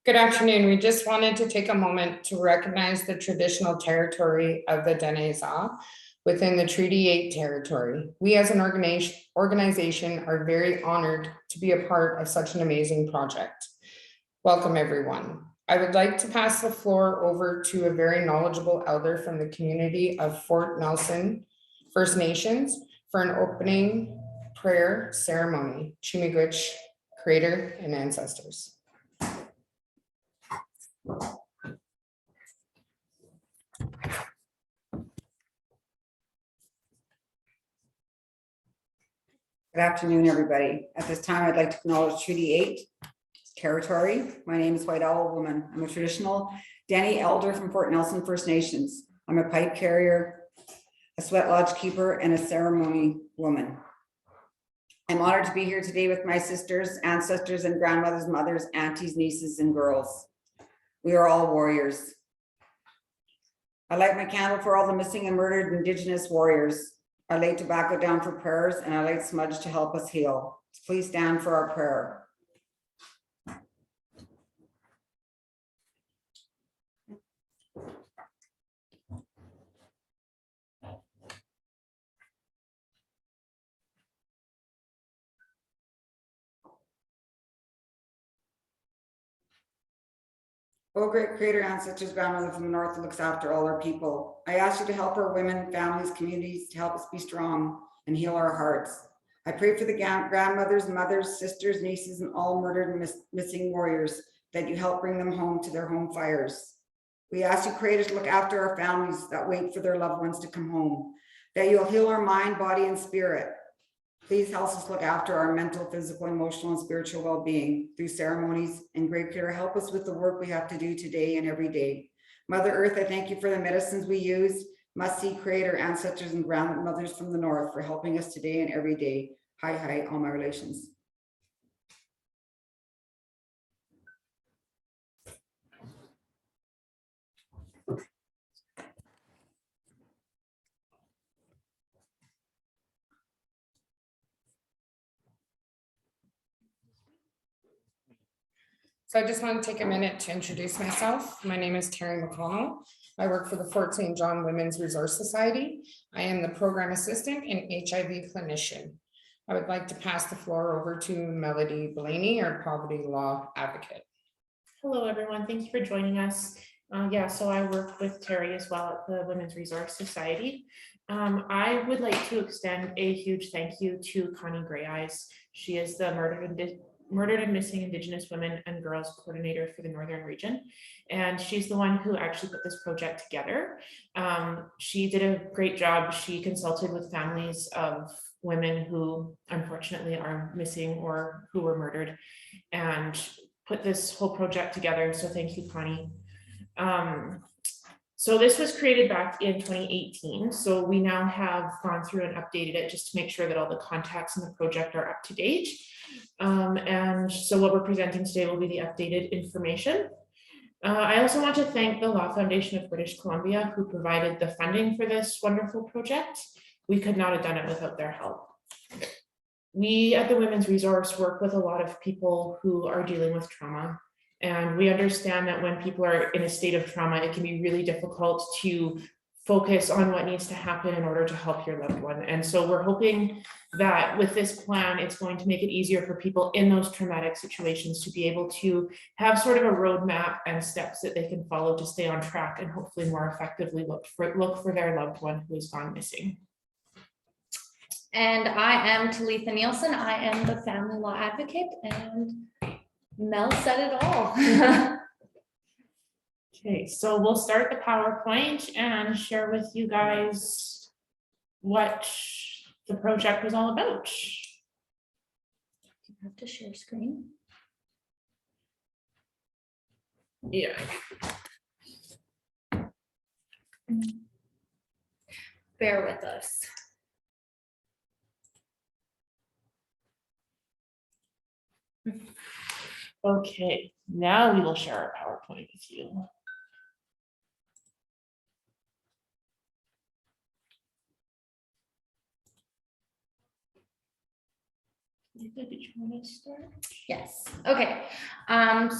Good afternoon. We just wanted to take a moment to recognize the traditional territory of the Deneza within the Treaty 8 territory. We as an organization are very honored to be a part of such an amazing project. Welcome, everyone. I would like to pass the floor over to a very knowledgeable elder from the community of Fort Nelson First Nations for an opening prayer ceremony. Chimigwich, Creator and Ancestors. Good afternoon, everybody. At this time, I'd like to acknowledge Treaty 8 territory. My name is White Owl Woman. I'm a traditional Dene elder from Fort Nelson First Nations. I'm a pipe carrier, a sweat lodge keeper, and a ceremony woman. I'm honored to be here today with my sisters, ancestors, and grandmothers, mothers, aunties, nieces, and girls. We are all warriors. I light my candle for all the missing and murdered Indigenous warriors. I lay tobacco down for prayers, and I light smudge to help us heal. Please stand for our prayer. Oh, great Creator, ancestors, grandmother from the north who looks after all our people. I ask you to help our women, families, communities, to help us be strong and heal our hearts. I pray for the grandmothers, mothers, sisters, nieces, and all murdered and missing warriors, that you help bring them home to their home fires. We ask you, Creator, to look after our families that wait for their loved ones to come home, that you'll heal our mind, body, and spirit. Please help us look after our mental, physical, emotional, and spiritual well-being through ceremonies. And Great Creator, help us with the work we have to do today and every day. Mother Earth, I thank you for the medicines we use. Must see Creator, ancestors, and grandmothers from the north for helping us today and every day. Hi, hi, all my relations. So I just want to take a minute to introduce myself. My name is Terry McConnell. I work for the Fort St. John Women's Resource Society. I am the program assistant and HIV clinician. I would like to pass the floor over to Melody Blaney, our poverty law advocate. Hello, everyone. Thank you for joining us. So I work with Terry as well at the Women's Resource Society. I would like to extend a huge thank you to Connie Grey Eyes. She is the Murdered and Missing Indigenous Women and Girls Coordinator for the Northern Region. And she's the one who actually put this project together. She did a great job. She consulted with families of women who unfortunately are missing or who were murdered and put this whole project together. So thank you, Connie. So this was created back in 2018. So we now have gone through and updated it just to make sure that all the contacts in the project are up to date. And so what we're presenting today will be the updated information. I also want to thank the Law Foundation of British Columbia, who provided the funding for this wonderful project. We could not have done it without their help. We at the Women's Resource work with a lot of people who are dealing with trauma. And we understand that when people are in a state of trauma, it can be really difficult to focus on what needs to happen in order to help your loved one. And so we're hoping that with this plan, it's going to make it easier for people in those traumatic situations to be able to have sort of a roadmap and steps that they can follow to stay on track and hopefully more effectively look for their loved one who has gone missing. And I am Talitha Nielsen. I am the family law advocate, and Mel said it all. Okay, so we'll start the PowerPoint and share with you guys what the project was all about. You have to share screen. Yeah. Bear with us. Okay, now we will share our PowerPoint with you. Did you want to start? Yes, okay.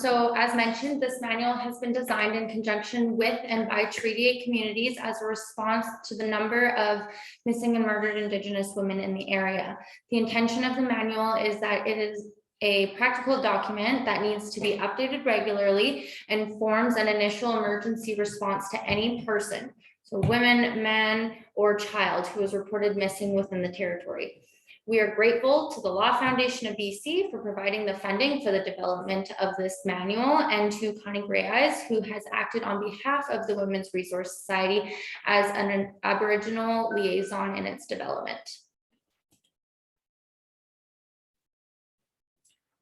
So as mentioned, this manual has been designed in conjunction with and by Treaty 8 communities as a response to the number of missing and murdered Indigenous women in the area. The intention of the manual is that it is a practical document that needs to be updated regularly and forms an initial emergency response to any person, so women, man, or child who is reported missing within the territory. We are grateful to the Law Foundation of BC for providing the funding for the development of this manual, and to Connie Grey Eyes, who has acted on behalf of the Women's Resource Society as an Aboriginal liaison in its development.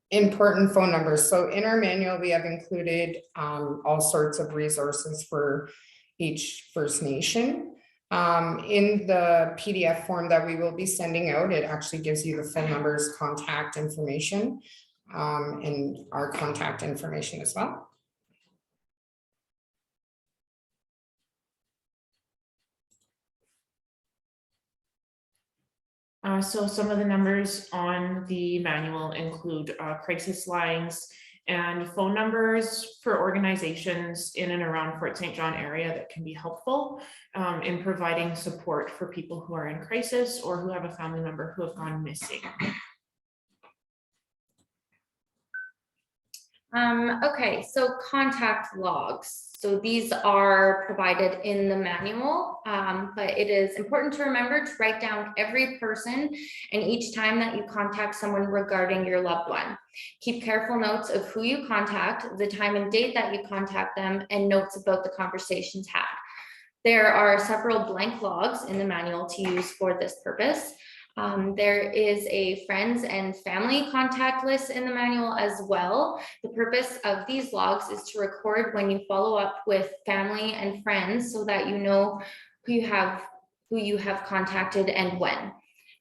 Important phone numbers. So in our manual, we have included all sorts of resources for each First Nation. In the PDF form that we will be sending out, it actually gives you the phone numbers, contact information, and our contact information as well. So some of the numbers on the manual include crisis lines and phone numbers for organizations in and around Fort St. John area that can be helpful in providing support for people who are in crisis or who have a family member who have gone missing. Okay, so contact logs. So these are provided in the manual, but it is important to remember to write down every person and each time that you contact someone regarding your loved one. Keep careful notes of who you contact, the time and date that you contact them, and notes about the conversations had. There are several blank logs in the manual to use for this purpose. There is a friends and family contact list in the manual as well. The purpose of these logs is to record when you follow up with family and friends so that you know who you have contacted and when.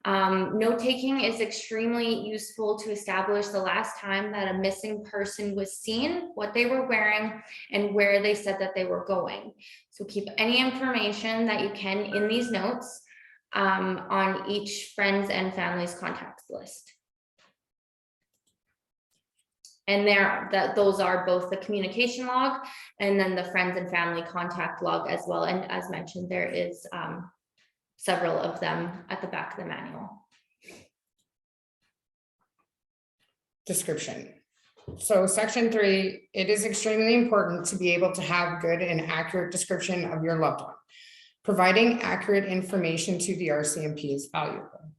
Note-taking is extremely useful to establish the last time that a missing person was seen, what they were wearing, and where they said that they were going. So keep any information that you can in these notes on each friends and family's contacts list. And those are both the communication log and then the friends and family contact log as well. And as mentioned, there is several of them at the back of the manual. Description. So section 3, it is extremely important to be able to have good and accurate description of your loved one. Providing accurate information to the RCMP is valuable.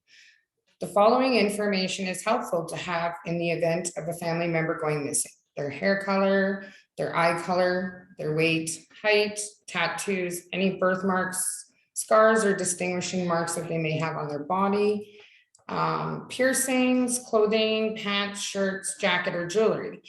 The following information is helpful to have in the event of a family member going missing: their hair color, their eye color, their weight, height, tattoos, any birthmarks, scars, or distinguishing marks that they may have on their body, piercings, clothing, pants, shirts, jacket, or jewelry.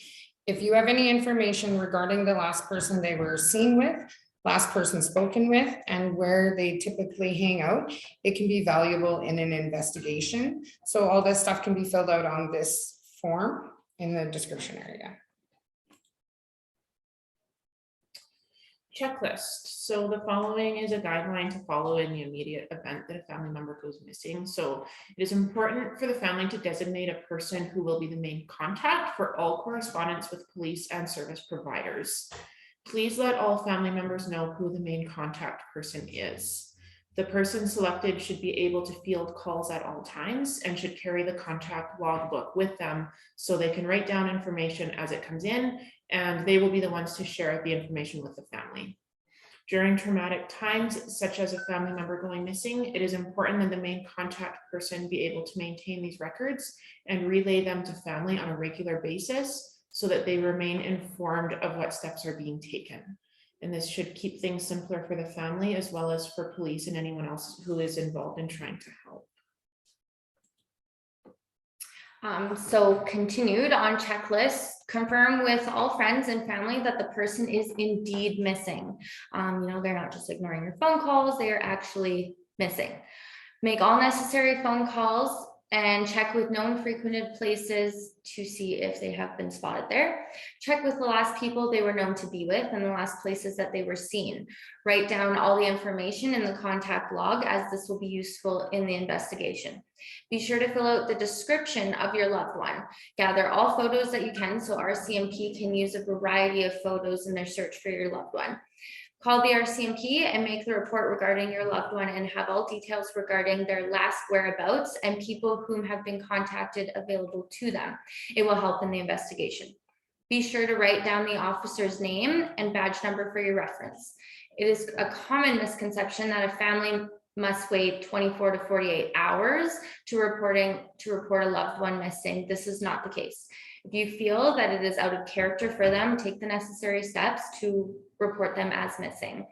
If you have any information regarding the last person they were seen with, last person spoken with, and where they typically hang out, it can be valuable in an investigation. So all this stuff can be filled out on this form in the description area. Checklist. So the following is a guideline to follow in the immediate event that a family member goes missing. So it is important for the family to designate a person who will be the main contact for all correspondence with police and service providers. Please let all family members know who the main contact person is. The person selected should be able to field calls at all times and should carry the contact logbook with them so they can write down information as it comes in, and they will be the ones to share the information with the family. During traumatic times, such as a family member going missing, it is important that the main contact person be able to maintain these records and relay them to family on a regular basis, so that they remain informed of what steps are being taken. And this should keep things simpler for the family as well as for police and anyone else who is involved in trying to help. So continued on checklist, confirm with all friends and family that the person is indeed missing. They're not just ignoring your phone calls, they are actually missing. Make all necessary phone calls and check with known frequented places to see if they have been spotted there. Check with the last people they were known to be with and the last places that they were seen. Write down all the information in the contact log, as this will be useful in the investigation. Be sure to fill out the description of your loved one. Gather all photos that you can, so RCMP can use a variety of photos in their search for your loved one. Call the RCMP and make the report regarding your loved one and have all details regarding their last whereabouts and people whom have been contacted available to them. It will help in the investigation. Be sure to write down the officer's name and badge number for your reference. It is a common misconception that a family must wait 24 to 48 hours to report a loved one missing. This is not the case. If you feel that it is out of character for them, take the necessary steps to report them as missing.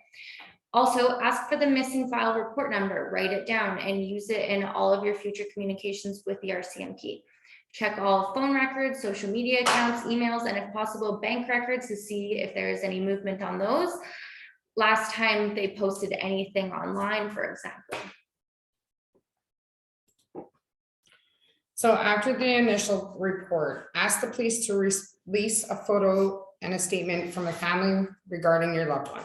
Also, ask for the missing file report number, write it down and use it in all of your future communications with the RCMP. Check all phone records, social media accounts, emails, and if possible, bank records to see if there is any movement on those. Last time they posted anything online, for example. So after the initial report, ask the police to release a photo and a statement from a family regarding your loved one.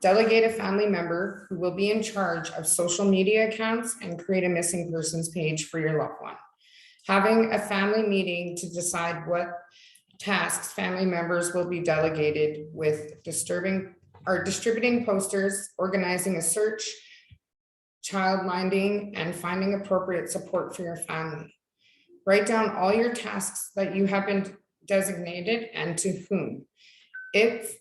Delegate a family member who will be in charge of social media accounts and create a missing persons page for your loved one. Having a family meeting to decide what tasks family members will be delegated with distributing posters, organizing a search, childminding, and finding appropriate support for your family. Write down all your tasks that you have been designated and to whom. If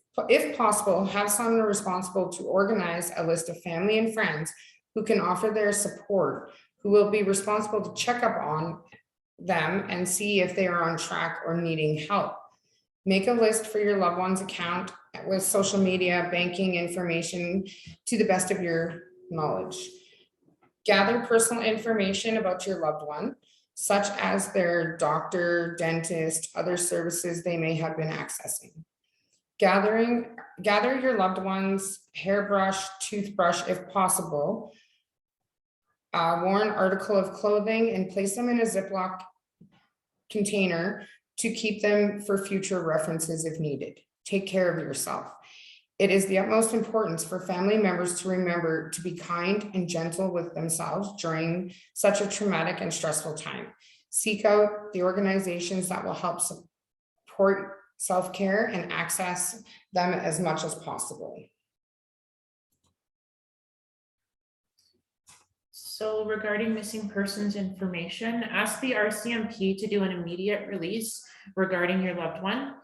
possible, have someone responsible to organize a list of family and friends who can offer their support, who will be responsible to check up on them and see if they are on track or needing help. Make a list for your loved one's account with social media, banking information to the best of your knowledge. Gather personal information about your loved one, such as their doctor, dentist, other services they may have been accessing. Gather your loved one's hairbrush, toothbrush, if possible, a worn article of clothing, and place them in a Ziploc container to keep them for future references if needed. Take care of yourself. It is the utmost importance for family members to remember to be kind and gentle with themselves during such a traumatic and stressful time. Seek out the organizations that will help support self-care and access them as much as possible. So regarding missing persons information, ask the RCMP to do an immediate release regarding your loved one.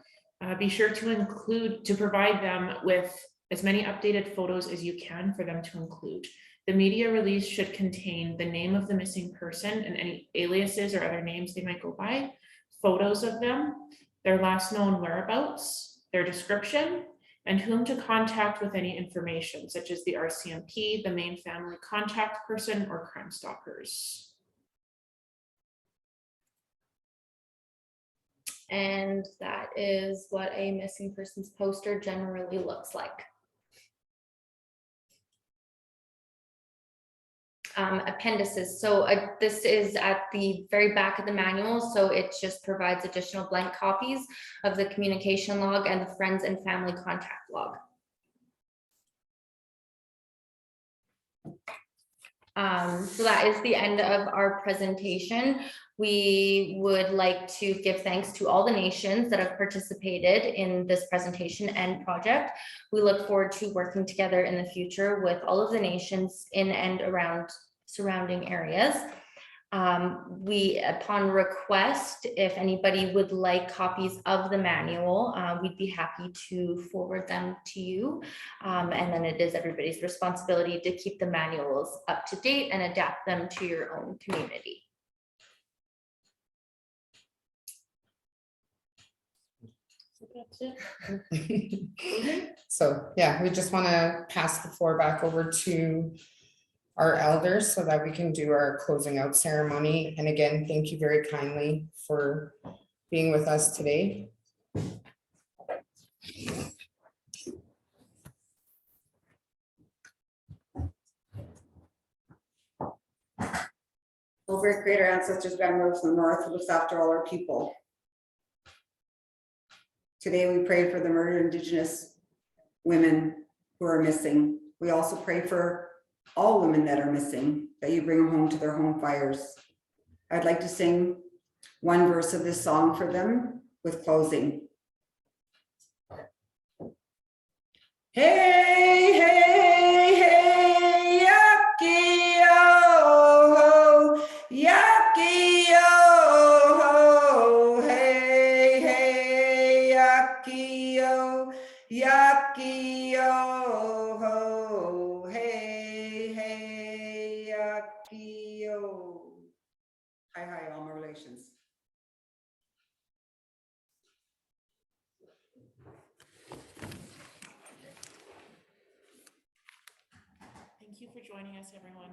Be sure to provide them with as many updated photos as you can for them to include. The media release should contain the name of the missing person and any aliases or other names they might go by, photos of them, their last known whereabouts, their description, and whom to contact with any information, such as the RCMP, the main family contact person, or Crime Stoppers. And that is what a missing persons poster generally looks like. Appendices. So this is at the very back of the manual. So it just provides additional blank copies of the communication log and the friends and family contact log. So that is the end of our presentation. We would like to give thanks to all the nations that have participated in this presentation and project. We look forward to working together in the future with all of the nations in and around surrounding areas. Upon request, if anybody would like copies of the manual, we'd be happy to forward them to you. And then it is everybody's responsibility to keep the manuals up to date and adapt them to your own community. That's it. So yeah, we just want to pass the floor back over to our elders so that we can do our closing out ceremony. And again, thank you very kindly for being with us today. Oh, great creator ancestors, grandmothers from the north, who looks after all our people. Today we pray for the murdered Indigenous women who are missing. We also pray for all women that are missing, that you bring them home to their home fires. I'd like to sing one verse of this song for them with closing. Hey, hey, hey, yucky, oh, yucky, oh, hey, hey, yucky, oh, yucky, oh, hey, hey, yucky, oh. Hi, hi, all my relations. Thank you for joining us, everyone.